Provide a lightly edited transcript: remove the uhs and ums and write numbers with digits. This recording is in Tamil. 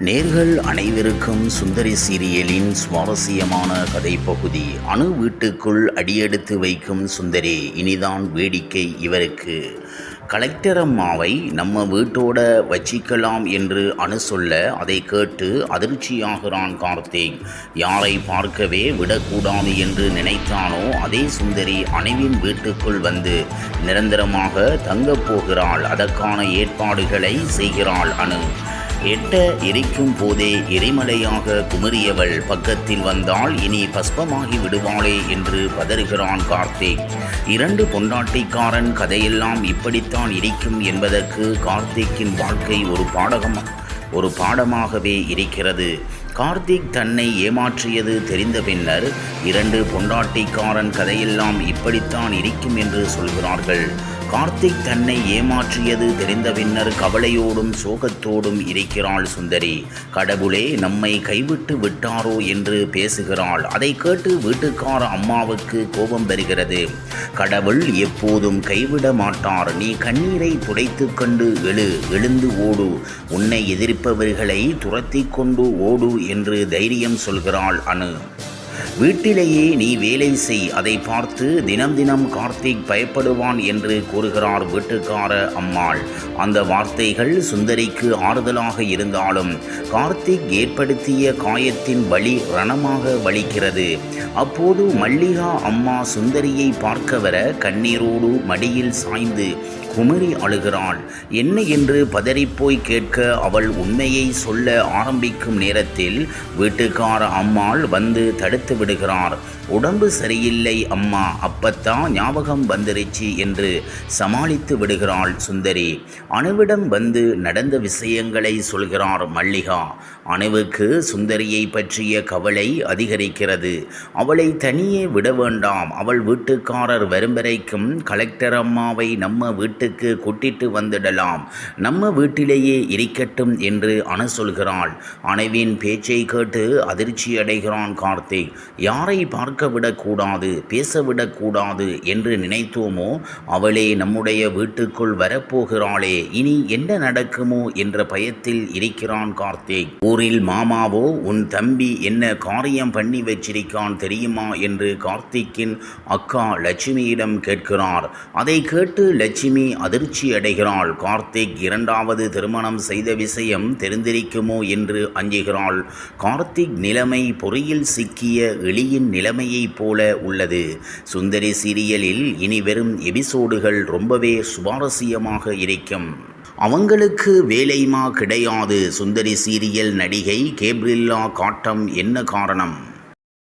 நேர்கள் அனைவருக்கும் சுந்தரி சீரியலின் சுவாரஸ்யமான கதை பகுதி. அணு வீட்டுக்குள் அடியெடுத்து வைக்கும் சுந்தரி. இனிதான் வேடிக்கை இவருக்கு. கலெக்டர் அம்மாவை நம்ம வீட்டோட வச்சிக்கலாம் என்று அணு சொல்ல அதை கேட்டு அதிர்ச்சியாகிறான் கார்த்திக். யாரை பார்க்கவே விடக்கூடாது என்று நினைத்தானோ அதே சுந்தரி அணுவின் வீட்டுக்குள் வந்து நிரந்தரமாக தங்கப் போகிறாள். அதற்கான ஏற்பாடுகளை செய்கிறாள் அணு. எட்ட எரிக்கும் போதே எரிமலையாக குமரியவள் பக்கத்தில் வந்தால் இனி பஸ்பமாகி விடுவாளே என்று பதறுகிறான் கார்த்திக். இரண்டு பொண்டாட்டிக்காரன் கதையெல்லாம் இப்படித்தான் இருக்கும் என்பதற்கு கார்த்திக்கின் வாழ்க்கை ஒரு பாடமாகவே இருக்கிறது. கார்த்திக் தன்னை ஏமாற்றியது தெரிந்த பின்னர் இரண்டு பொண்டாட்டிக்காரன் கதையெல்லாம் இப்படித்தான் இருக்கும் என்று சொல்கிறார்கள். கார்த்திக் தன்னை ஏமாற்றியது தெரிந்த பின்னர் கவலையோடும் சோகத்தோடும் இருக்கிறாள் சுந்தரி. கடவுளே நம்மை கைவிட்டு விட்டாரோ என்று பேசுகிறாள். அதை கேட்டு வீட்டுக்கார அம்மாவுக்கு கோபம் வருகிறது. கடவுள் எப்போதும் கைவிட மாட்டார். நீ கண்ணீரை துடைத்து கொண்டு எழுந்து ஓடு, உன்னை எதிர்ப்பவர்களை துரத்தி கொண்டு ஓடு என்று தைரியம் சொல்கிறாள் அணு. வீட்டிலேயே நீ வேலை செய், அதை பார்த்து தினம் தினம் கார்த்திக் பயப்படுவான் என்று கூறுகிறார் வீட்டுக்கார அம்மாள். அந்த வார்த்தைகள் சுந்தரிக்கு ஆறுதலாக இருந்தாலும் கார்த்திக் ஏற்படுத்திய காயத்தின் வலி ரணமாக வலிக்கிறது. அப்போது மல்லிகா அம்மா சுந்தரியை பார்க்க வர கண்ணீரோடு மடியில் சாய்ந்து குமரி அழுகிறாள். என்ன என்று பதறிப்போய் கேட்க அவள் உண்மையை சொல்ல ஆரம்பிக்கும் நேரத்தில் வீட்டுக்கார அம்மாள் வந்து தடுத்து விடுகிறார். உடம்பு சரியில்லை அம்மா, அப்பத்தான் ஞாபகம் வந்துருச்சு என்று சமாளித்து விடுகிறாள் சுந்தரி. அணுவிடம் வந்து நடந்த விஷயங்களை சொல்கிறார் மல்லிகா. அணுவுக்கு சுந்தரியை பற்றிய கவலை அதிகரிக்கிறது. அவளை தனியே விட வேண்டாம். அவள் வீட்டுக்காரர் வரும் வரைக்கும் கலெக்டர் அம்மாவை நம்ம வீட்டுக்கு கூட்டிட்டு வந்துடலாம், நம்ம வீட்டிலேயே இருக்கட்டும் என்று அணு சொல்கிறாள். அணுவின் பேச்சை கேட்டு அதிர்ச்சி அடைகிறான் கார்த்திக். யாரை பார்க்க விடக்கூடாது, பேசவிடக்கூடாது என்று நினைத்தோமோ அவளே நம்முடைய வீட்டுக்குள் வரப்போகிறாளே, இனி என்ன நடக்குமோ என்ற பயத்தில் இருக்கிறான் கார்த்திக். ஊரில் மாமாவோ உன் தம்பி என்ன காரியம் பண்ணி வச்சிருக்கான் தெரியுமா என்று கார்த்திக்கின் அக்கா லட்சுமியிடம் கேட்கிறார். அதை கேட்டு லட்சுமி அதிர்ச்சி அடைகிறாள். கார்த்திக் இரண்டாவது திருமணம் செய்த விஷயம் தெரிந்திருக்குமோ என்று அஞ்சுகிறாள். கார்த்திக் நிலைமை பொறியில் சிக்கிய எளியின் நிலைமையைப் போல உள்ளது. சுந்தரி சீரியலில் இனி வரும் எபிசோடுகள் ரொம்பவே சுவாரஸ்யமாக இருக்கும். அவங்களுக்கு வேலைமா கிடையாது. சுந்தரி சீரியல் நடிகை கேப்ரில்லா காட்டம் என்ன காரணம்?